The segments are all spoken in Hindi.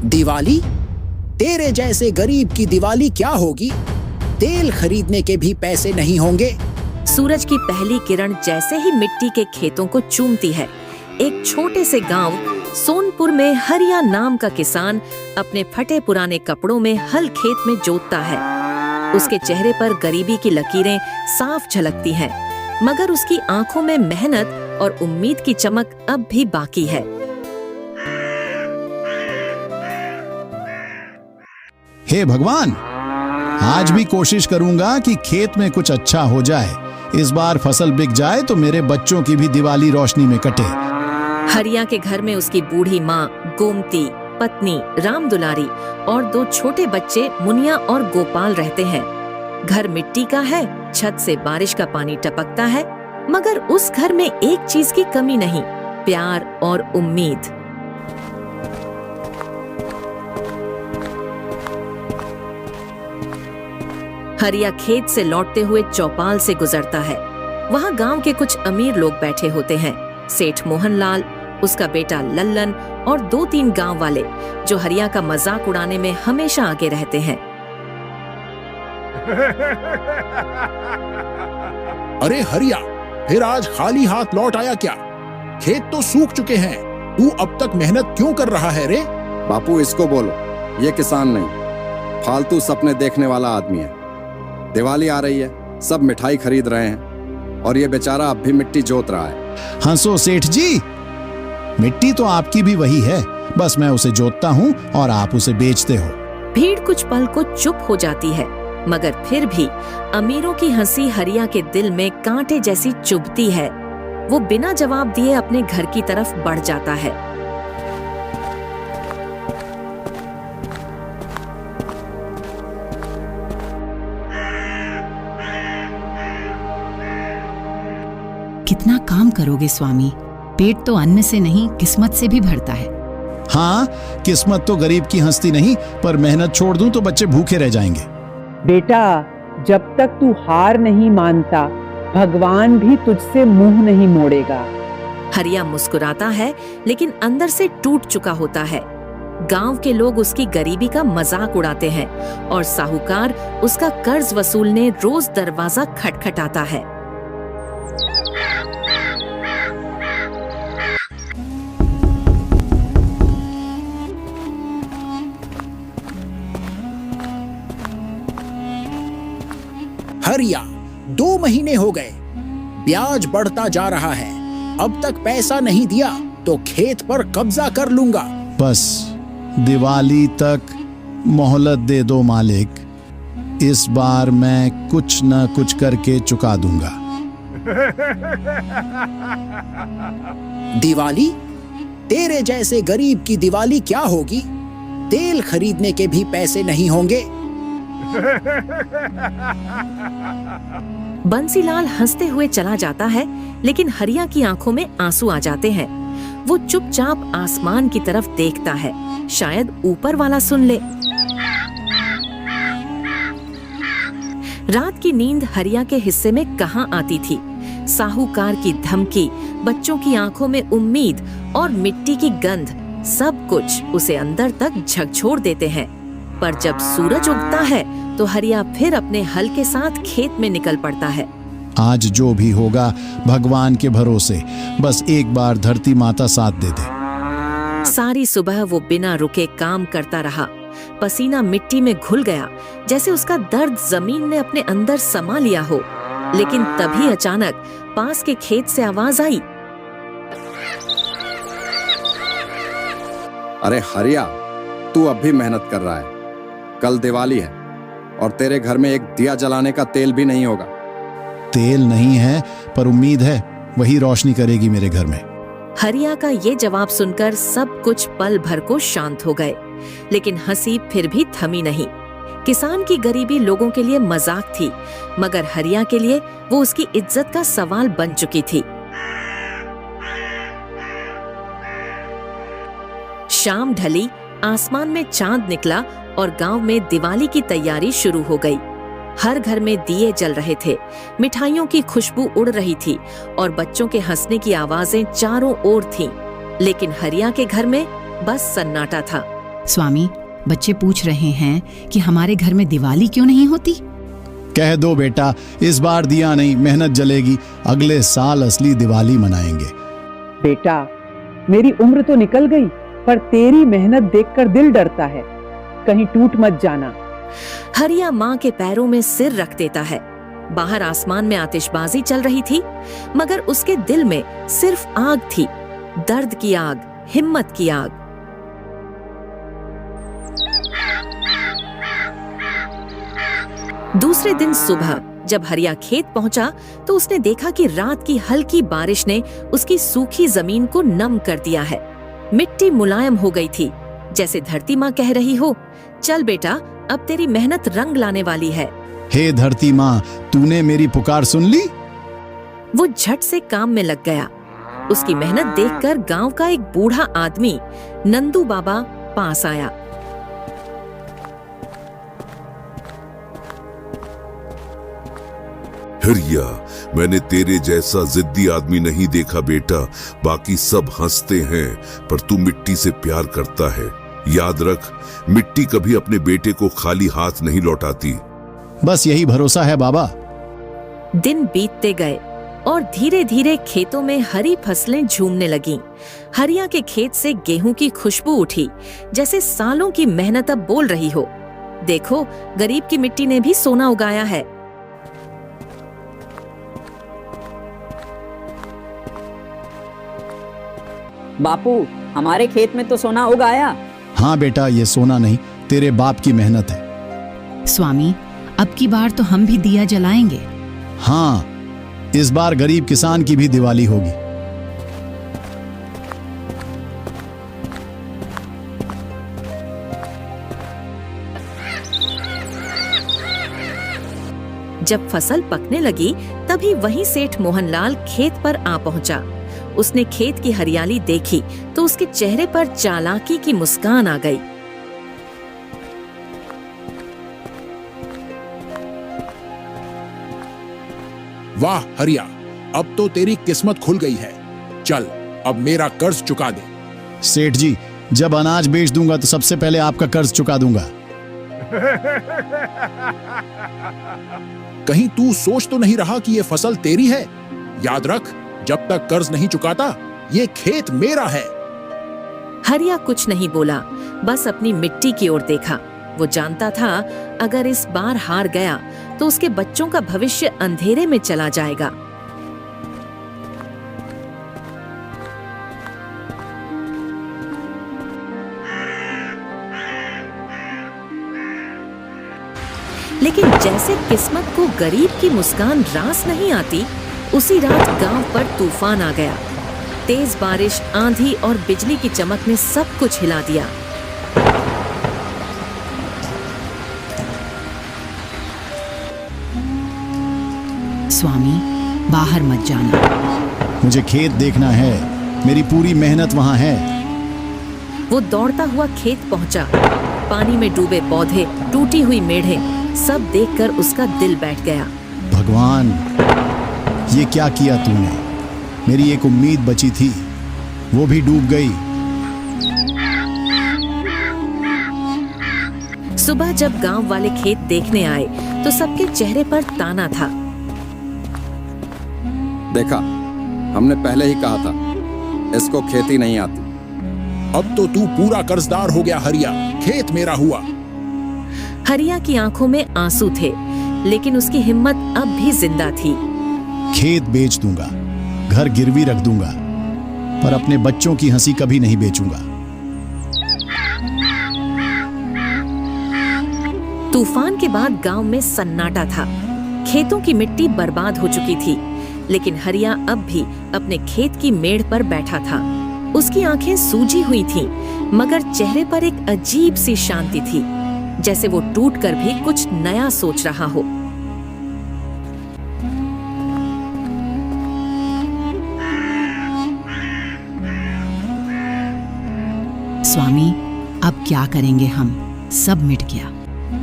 दिवाली? तेरे जैसे गरीब की दिवाली क्या होगी? तेल खरीदने के भी पैसे नहीं होंगे। सूरज की पहली किरण जैसे ही मिट्टी के खेतों को चूमती है, एक छोटे से गांव सोनपुर में हरिया नाम का किसान अपने फटे पुराने कपड़ों में हल खेत में जोतता है। उसके चेहरे पर गरीबी की लकीरें साफ झलकती हैं, मगर उसकी आंखों में मेहनत और उम्मीद की चमक अब भी बाकी है। हे भगवान, आज भी कोशिश करूंगा कि खेत में कुछ अच्छा हो जाए। इस बार फसल बिक जाए तो मेरे बच्चों की भी दिवाली रोशनी में कटे। हरिया के घर में उसकी बूढ़ी माँ गोमती, पत्नी रामदुलारी और 2 छोटे बच्चे मुनिया और गोपाल रहते हैं। घर मिट्टी का है, छत से बारिश का पानी टपकता है, मगर उस घर में एक चीज की कमी नहीं, प्यार और उम्मीद। हरिया खेत से लौटते हुए चौपाल से गुजरता है। वहाँ गांव के कुछ अमीर लोग बैठे होते हैं, सेठ मोहनलाल, उसका बेटा लल्लन और 2-3 गांव वाले, जो हरिया का मजाक उड़ाने में हमेशा आगे रहते हैं। अरे हरिया, फिर आज खाली हाथ लौट आया क्या? खेत तो सूख चुके हैं, तू अब तक मेहनत क्यों कर रहा है रे? बापू, इसको बोलो, ये किसान नहीं, फालतू सपने देखने वाला आदमी है। दिवाली आ रही है, सब मिठाई खरीद रहे हैं और ये बेचारा अब भी मिट्टी जोत रहा है। हंसो सेठ जी, मिट्टी तो आपकी भी वही है, बस मैं उसे जोतता हूँ और आप उसे बेचते हो। भीड़ कुछ पल को चुप हो जाती है, मगर फिर भी अमीरों की हंसी हरिया के दिल में कांटे जैसी चुभती है। वो बिना जवाब दिए अपने घर की तरफ बढ़ जाता है। कितना काम करोगे स्वामी? पेट तो अन्न से नहीं, किस्मत से भी भरता है। हाँ, किस्मत तो गरीब की हंसती नहीं, पर मेहनत छोड़ दूं तो बच्चे भूखे रह जाएंगे। बेटा, जब तक तू हार नहीं मानता, भगवान भी तुझसे मुंह नहीं मोड़ेगा। हरिया मुस्कुराता है, लेकिन अंदर से टूट चुका होता है। गांव के लोग उसकी गरीबी का मजाक उड़ाते हैं और साहूकार उसका कर्ज वसूलने रोज दरवाजा खटखटाता है। हरिया, 2 महीने हो गए, ब्याज बढ़ता जा रहा है। अब तक पैसा नहीं दिया तो खेत पर कब्जा कर लूंगा। बस दिवाली तक मोहलत दे दो मालिक, इस बार मैं कुछ न कुछ करके चुका दूंगा। दिवाली? तेरे जैसे गरीब की दिवाली क्या होगी? तेल खरीदने के भी पैसे नहीं होंगे। बंसीलाल हंसते हुए चला जाता है, लेकिन हरिया की आंखों में आंसू आ जाते हैं। वो चुपचाप आसमान की तरफ देखता है, शायद ऊपर वाला सुन ले। रात की नींद हरिया के हिस्से में कहाँ आती थी? साहूकार की धमकी, बच्चों की आंखों में उम्मीद और मिट्टी की गंध, सब कुछ उसे अंदर तक झकझोर देते हैं। पर जब सूरज उगता है तो हरिया फिर अपने हल के साथ खेत में निकल पड़ता है। आज जो भी होगा भगवान के भरोसे, बस एक बार धरती माता साथ दे दे। सारी सुबह वो बिना रुके काम करता रहा। पसीना मिट्टी में घुल गया, जैसे उसका दर्द जमीन ने अपने अंदर समा लिया हो। लेकिन तभी अचानक पास के खेत से आवाज आई। अरे हरिया, तू अब भी मेहनत कर रहा है। कल दिवाली है और तेरे घर में एक दिया जलाने का तेल भी नहीं होगा। तेल नहीं है, पर उम्मीद है, वही रोशनी करेगी मेरे घर में। हरिया का ये जवाब सुनकर सब कुछ पल भर को शांत हो गए, लेकिन हंसी फिर भी थमी नहीं। किसान की गरीबी लोगों के लिए मजाक थी, मगर हरिया के लिए वो उसकी इज्जत का सवाल बन चुकी थी। शाम ढली, आसमान में चांद निकला और गांव में दिवाली की तैयारी शुरू हो गई। हर घर में दिए जल रहे थे, मिठाइयों की खुशबू उड़ रही थी और बच्चों के हंसने की आवाजें चारों ओर थीं। लेकिन हरिया के घर में बस सन्नाटा था। स्वामी, बच्चे पूछ रहे हैं कि हमारे घर में दिवाली क्यों नहीं होती। कह दो बेटा, इस बार दिया नहीं, मेहनत जलेगी, अगले साल असली दिवाली मनाएंगे। बेटा, मेरी उम्र तो निकल गई, पर तेरी मेहनत देखकर दिल डरता है, कहीं टूट मत जाना। हरिया माँ के पैरों में सिर रख देता है। बाहर आसमान में आतिशबाजी चल रही थी, मगर उसके दिल में सिर्फ आग थी, दर्द की आग, हिम्मत की आग। दूसरे दिन सुबह जब हरिया खेत पहुंचा तो उसने देखा कि रात की हल्की बारिश ने उसकी सूखी जमीन को नम कर दिया है। मिट्टी मुलायम हो गई थी, जैसे धरती माँ कह रही हो, चल बेटा, अब तेरी मेहनत रंग लाने वाली है। हे धरती माँ, तूने मेरी पुकार सुन ली? वो झट से काम में लग गया। उसकी मेहनत देखकर गांव का एक बूढ़ा आदमी नंदू बाबा पास आया। हरिया, मैंने तेरे जैसा जिद्दी आदमी नहीं देखा बेटा। बाकी सब हंसते हैं, पर तू मिट्टी से प्यार करता है। याद रख, मिट्टी कभी अपने बेटे को खाली हाथ नहीं लौटाती। बस यही भरोसा है बाबा। दिन बीतते गए और धीरे धीरे खेतों में हरी फसलें झूमने लगीं। हरिया के खेत से गेहूं की खुशबू उठी, जैसे सालों की मेहनत अब बोल रही हो, देखो, गरीब की मिट्टी ने भी सोना उगाया है। बापू, हमारे खेत में तो सोना उगाया। हाँ बेटा, ये सोना नहीं, तेरे बाप की मेहनत है। स्वामी, अब की बार तो हम भी दिया जलाएंगे। हाँ, इस बार गरीब किसान की भी दिवाली होगी। जब फसल पकने लगी तभी वहीं सेठ मोहनलाल खेत पर आ पहुंचा। उसने खेत की हरियाली देखी तो उसके चेहरे पर चालाकी की मुस्कान आ गई। वाह हरिया, अब तो तेरी किस्मत खुल गई है। चल, अब मेरा कर्ज चुका दे। सेठ जी, जब अनाज बेच दूंगा तो सबसे पहले आपका कर्ज चुका दूंगा। कहीं तू सोच तो नहीं रहा कि ये फसल तेरी है? याद रख, जब तक कर्ज नहीं चुकाता, ये खेत मेरा है। हरिया कुछ नहीं बोला, बस अपनी मिट्टी की ओर देखा। वो जानता था अगर इस बार हार गया तो उसके बच्चों का भविष्य अंधेरे में चला जाएगा। लेकिन जैसे किस्मत को गरीब की मुस्कान रास नहीं आती, उसी रात गांव पर तूफान आ गया। तेज बारिश, आंधी और बिजली की चमक ने सब कुछ हिला दिया। स्वामी, बाहर मत जाना। मुझे खेत देखना है, मेरी पूरी मेहनत वहां है। वो दौड़ता हुआ खेत पहुंचा। पानी में डूबे पौधे, टूटी हुई मेढ़ें, सब देखकर उसका दिल बैठ गया। भगवान, ये क्या किया तूने? मेरी एक उम्मीद बची थी, वो भी डूब गई। सुबह जब गांव वाले खेत देखने आए तो सबके चेहरे पर ताना था। देखा, हमने पहले ही कहा था, इसको खेती नहीं आती। अब तो तू पूरा कर्जदार हो गया हरिया, खेत मेरा हुआ। हरिया की आंखों में आंसू थे, लेकिन उसकी हिम्मत अब भी जिंदा थी। खेत बेच दूंगा, घर गिरवी रख दूंगा, पर अपने बच्चों की हंसी कभी नहीं बेचूंगा। तूफान के बाद गांव में सन्नाटा था। खेतों की मिट्टी बर्बाद हो चुकी थी, लेकिन हरिया अब भी अपने खेत की मेड़ पर बैठा था। उसकी आंखें सूजी हुई थीं, मगर चेहरे पर एक अजीब सी शांति थी, जैसे वो टूटकर भी कुछ नया सोच रहा हो। स्वामी, अब क्या करेंगे हम? सब मिट गया।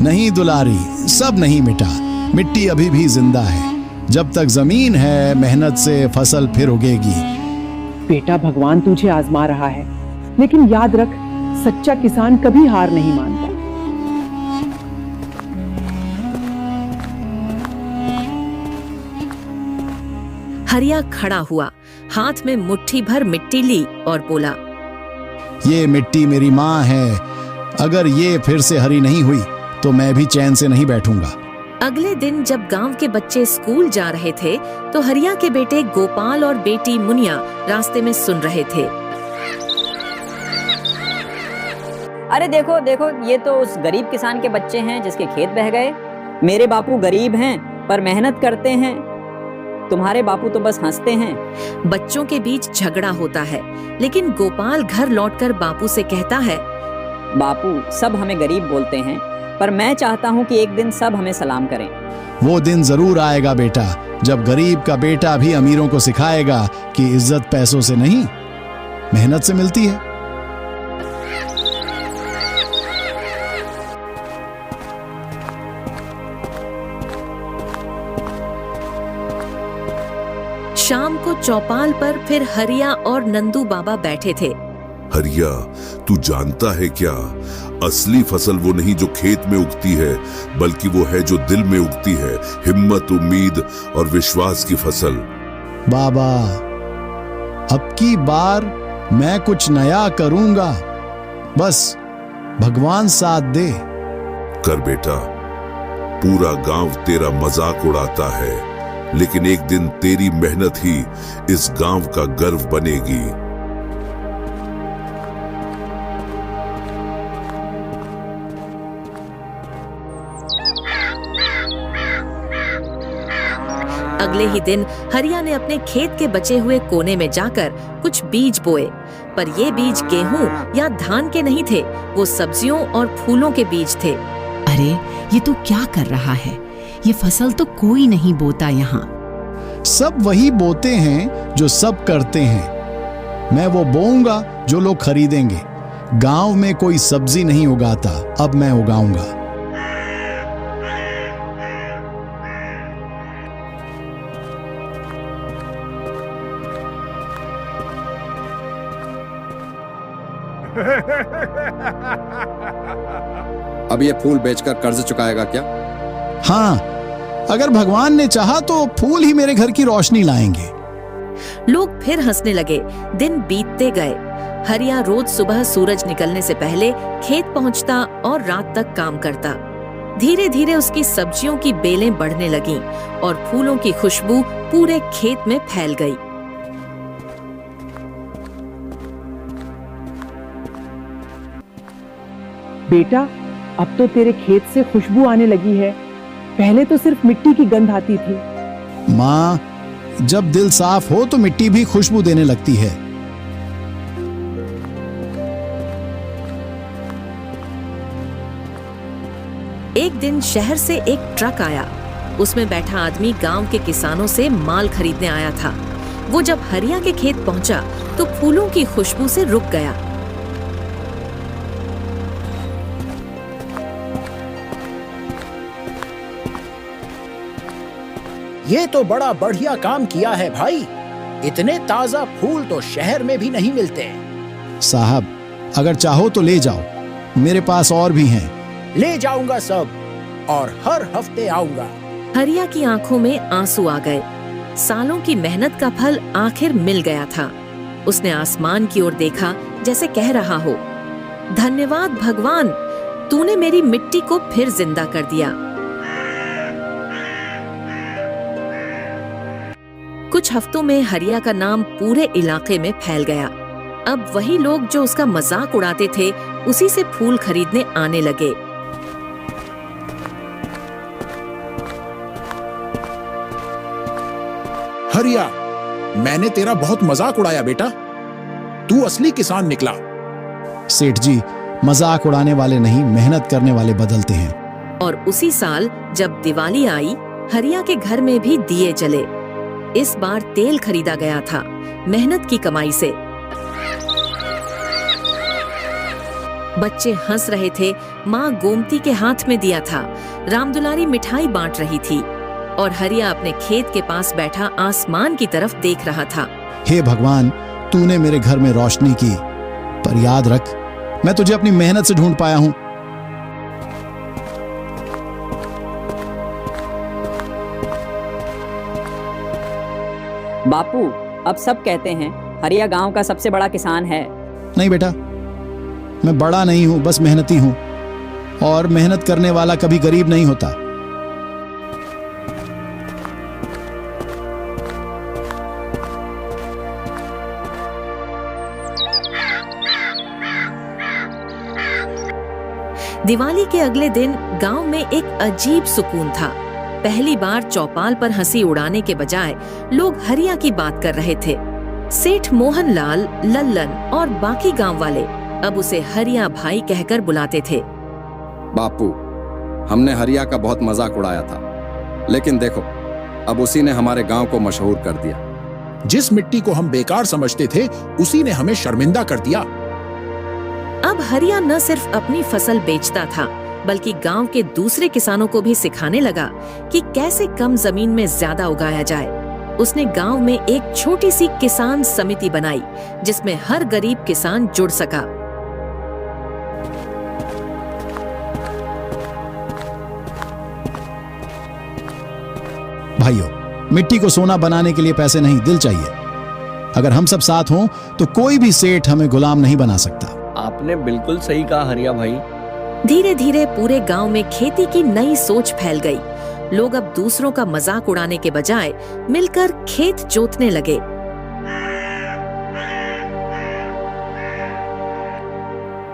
नहीं दुलारी, सब नहीं मिटा। मिट्टी अभी भी जिंदा है। जब तक जमीन है, मेहनत से फसल फिर उगेगी। बेटा, भगवान तुझे आजमा रहा है, लेकिन याद रख, सच्चा किसान कभी हार नहीं मानता। हरिया खड़ा हुआ, हाथ में मुट्ठी भर मिट्टी ली और बोला, ये मिट्टी मेरी माँ है। अगर ये फिर से हरी नहीं हुई तो मैं भी चैन से नहीं बैठूंगा। अगले दिन जब गांव के बच्चे स्कूल जा रहे थे तो हरिया के बेटे गोपाल और बेटी मुनिया रास्ते में सुन रहे थे। अरे देखो देखो, ये तो उस गरीब किसान के बच्चे हैं जिसके खेत बह गए। मेरे बापू गरीब हैं पर मेहनत करते हैं, तुम्हारे बापू तो बस हंसते हैं। बच्चों के बीच झगड़ा होता है, लेकिन गोपाल घर लौटकर बापू से कहता है, बापू सब हमें गरीब बोलते हैं, पर मैं चाहता हूँ कि एक दिन सब हमें सलाम करें। वो दिन जरूर आएगा बेटा, जब गरीब का बेटा भी अमीरों को सिखाएगा कि इज्जत पैसों से नहीं, मेहनत से मिलती है। शाम को चौपाल पर फिर हरिया और नंदू बाबा बैठे थे। हरिया, तू जानता है क्या, असली फसल वो नहीं जो खेत में उगती है, बल्कि वो है जो दिल में उगती है। हिम्मत, उम्मीद और विश्वास की फसल। बाबा, अब की बार मैं कुछ नया करूंगा, बस भगवान साथ दे। कर बेटा, पूरा गांव तेरा मजाक उड़ाता है, लेकिन एक दिन तेरी मेहनत ही इस गांव का गर्व बनेगी। अगले ही दिन हरिया ने अपने खेत के बचे हुए कोने में जाकर कुछ बीज बोए, पर ये बीज गेहूं या धान के नहीं थे, वो सब्जियों और फूलों के बीज थे। अरे ये तो क्या कर रहा है, ये फसल तो कोई नहीं बोता यहाँ। सब वही बोते हैं जो सब करते हैं। मैं वो बोऊंगा जो लोग खरीदेंगे। गांव में कोई सब्जी नहीं उगाता, अब मैं उगाऊंगा। अब ये फूल बेचकर कर्ज चुकाएगा क्या? हाँ, अगर भगवान ने चाहा तो फूल ही मेरे घर की रोशनी लाएंगे। लोग फिर हंसने लगे। दिन बीतते गए। हरिया रोज सुबह सूरज निकलने से पहले खेत पहुंचता और रात तक काम करता। धीरे धीरे उसकी सब्जियों की बेलें बढ़ने लगीं और फूलों की खुशबू पूरे खेत में फैल गई। बेटा, अब तो तेरे खेत से खुशबू आने लगी है, पहले तो सिर्फ मिट्टी की गंध आती थी। माँ, जब दिल साफ हो तो मिट्टी भी खुशबू देने लगती है। एक दिन शहर से एक ट्रक आया। उसमें बैठा आदमी गांव के किसानों से माल खरीदने आया था। वो जब हरिया के खेत पहुंचा तो फूलों की खुशबू से रुक गया। ये तो बड़ा बढ़िया काम किया है भाई, इतने ताजा फूल तो शहर में भी नहीं मिलते। साहब, अगर चाहो तो ले जाओ, मेरे पास और भी हैं। ले जाऊंगा सब, और हर हफ्ते आऊंगा। हरिया की आंखों में आंसू आ गए। सालों की मेहनत का फल आखिर मिल गया था। उसने आसमान की ओर देखा, जैसे कह रहा हो, धन्यवाद भगवान, तूने मेरी मिट्टी को फिर जिंदा कर दिया। कुछ हफ्तों में हरिया का नाम पूरे इलाके में फैल गया। अब वही लोग जो उसका मजाक उड़ाते थे, उसी से फूल खरीदने आने लगे। हरिया, मैंने तेरा बहुत मजाक उड़ाया बेटा, तू असली किसान निकला। सेठ जी, मजाक उड़ाने वाले नहीं, मेहनत करने वाले बदलते हैं। और उसी साल जब दिवाली आई, हरिया के घर में भी दिए जले। इस बार तेल खरीदा गया था, मेहनत की कमाई से। बच्चे हंस रहे थे। माँ गोमती के हाथ में दिया था। रामदुलारी मिठाई बांट रही थी और हरिया अपने खेत के पास बैठा आसमान की तरफ देख रहा था। हे भगवान, तूने मेरे घर में रोशनी की, पर याद रख मैं तुझे अपनी मेहनत से ढूंढ पाया हूं। बापू, अब सब कहते हैं हरिया गांव का सबसे बड़ा किसान है। नहीं बेटा, मैं बड़ा नहीं हूं, बस मेहनती हूं, और मेहनत करने वाला कभी गरीब नहीं होता। दिवाली के अगले दिन गांव में एक अजीब सुकून था। पहली बार चौपाल पर हंसी उड़ाने के बजाय लोग हरिया की बात कर रहे थे। सेठ मोहनलाल, लल्लन और बाकी गांव वाले अब उसे हरिया भाई कहकर बुलाते थे। बापू, हमने हरिया का बहुत मजाक उड़ाया था, लेकिन देखो अब उसी ने हमारे गांव को मशहूर कर दिया। जिस मिट्टी को हम बेकार समझते थे उसी ने हमें शर्मिंदा कर दिया। अब हरिया न सिर्फ अपनी फसल बेचता था, बल्कि गांव के दूसरे किसानों को भी सिखाने लगा कि कैसे कम जमीन में ज्यादा उगाया जाए। उसने गांव में एक छोटी सी किसान समिति बनाई, जिसमें हर गरीब किसान जुड़ सका। भाइयों, मिट्टी को सोना बनाने के लिए पैसे नहीं, दिल चाहिए। अगर हम सब साथ हों तो कोई भी सेठ हमें गुलाम नहीं बना सकता। आपने बिल्कुल सही कहा हरिया भाई। धीरे धीरे पूरे गांव में खेती की नई सोच फैल गई। लोग अब दूसरों का मजाक उड़ाने के बजाय मिलकर खेत जोतने लगे।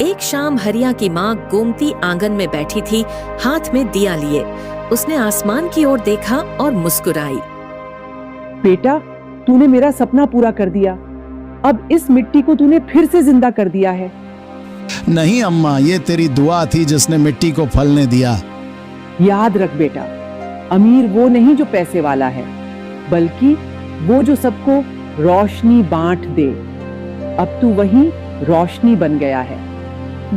एक शाम हरिया की माँ गोमती आंगन में बैठी थी, हाथ में दिया लिए। उसने आसमान की ओर देखा और मुस्कुराई। बेटा, तूने मेरा सपना पूरा कर दिया। अब इस मिट्टी को तूने फिर से जिंदा कर दिया है। नहीं अम्मा, ये तेरी दुआ थी जिसने मिट्टी को फलने दिया। याद रख बेटा, अमीर वो नहीं जो पैसे वाला है, बल्कि वो जो सबको रोशनी बांट दे। अब तू वही रोशनी बन गया है।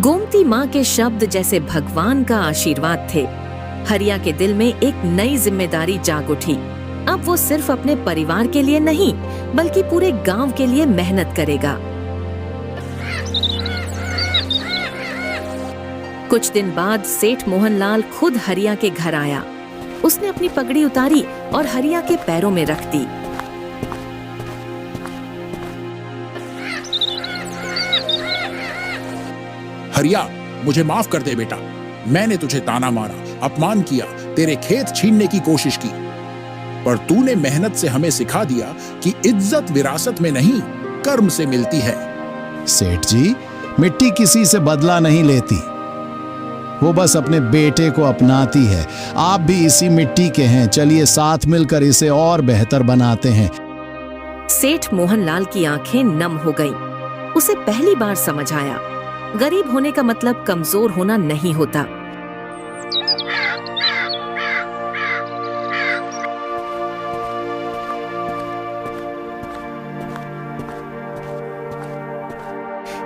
गोमती माँ के शब्द जैसे भगवान का आशीर्वाद थे। हरिया के दिल में एक नई जिम्मेदारी जाग उठी। अब वो सिर्फ अपने परिवार के लिए नहीं, बल्कि पूरे गांव के लिए मेहनत करेगा। कुछ दिन बाद सेठ मोहनलाल खुद हरिया के घर आया। उसने अपनी पगड़ी उतारी और हरिया के पैरों में रख दी। हरिया, मुझे माफ कर दे बेटा। मैंने तुझे ताना मारा, अपमान किया, तेरे खेत छीनने की कोशिश की, पर तूने मेहनत से हमें सिखा दिया कि इज्जत विरासत में नहीं, कर्म से मिलती है। सेठ जी, मिट्टी किसी से बदला नहीं लेती, वो बस अपने बेटे को अपनाती है। आप भी इसी मिट्टी के हैं, चलिए साथ मिलकर इसे और बेहतर बनाते हैं। सेठ मोहनलाल की आंखें नम हो गईं। उसे पहली बार समझ आया, गरीब होने का मतलब कमजोर होना नहीं होता।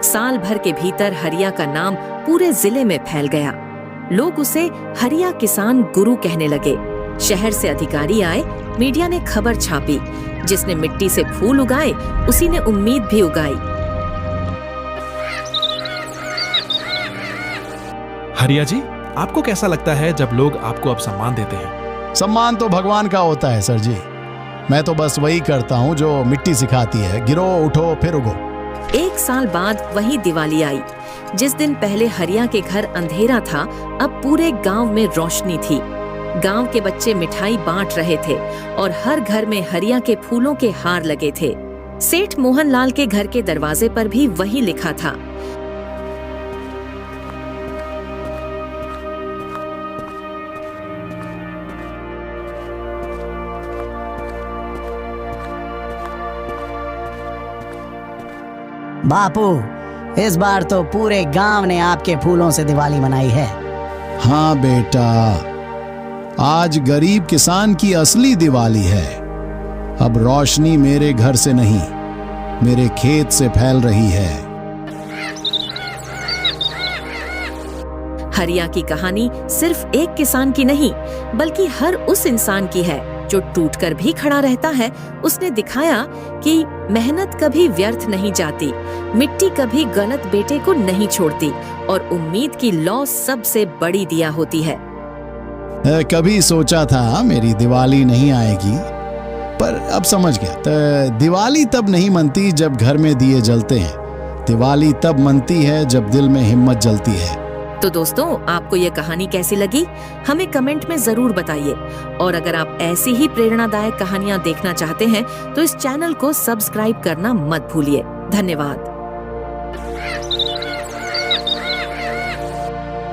साल भर के भीतर हरिया का नाम पूरे जिले में फैल गया। लोग उसे हरिया किसान गुरु कहने लगे। शहर से अधिकारी आए, मीडिया ने खबर छापी। जिसने मिट्टी से फूल उगाए, उसी ने उम्मीद भी उगाई। हरिया जी, आपको कैसा लगता है जब लोग आपको अब सम्मान देते हैं? सम्मान तो भगवान का होता है सर जी। मैं तो बस वही करता हूँ जो मिट्टी सिखाती है, गिरो उठो फिर उगो। एक साल बाद वही दिवाली आई। जिस दिन पहले हरिया के घर अंधेरा था, अब पूरे गांव में रोशनी थी। गांव के बच्चे मिठाई बांट रहे थे और हर घर में हरिया के फूलों के हार लगे थे। सेठ मोहनलाल के घर के दरवाजे पर भी वही लिखा था। बापू, इस बार तो पूरे गांव ने आपके फूलों से दिवाली मनाई है। हाँ बेटा, आज गरीब किसान की असली दिवाली है। अब रोशनी मेरे घर से नहीं, मेरे खेत से फैल रही है। हरिया की कहानी सिर्फ एक किसान की नहीं, बल्कि हर उस इंसान की है जो टूटकर भी खड़ा रहता है, उसने दिखाया कि मेहनत कभी व्यर्थ नहीं जाती, मिट्टी कभी गलत बेटे को नहीं छोड़ती और उम्मीद की लौ सबसे बड़ी दिया होती है। कभी सोचा था मेरी दिवाली नहीं आएगी, पर अब समझ गया। तो दिवाली तब नहीं मनती जब घर में दिए जलते हैं, दिवाली तब मनती है जब दिल में हिम्मत जलती है। तो दोस्तों, आपको ये कहानी कैसी लगी हमें कमेंट में जरूर बताइए। और अगर आप ऐसी ही प्रेरणादायक कहानियां देखना चाहते हैं तो इस चैनल को सब्सक्राइब करना मत भूलिए। धन्यवाद।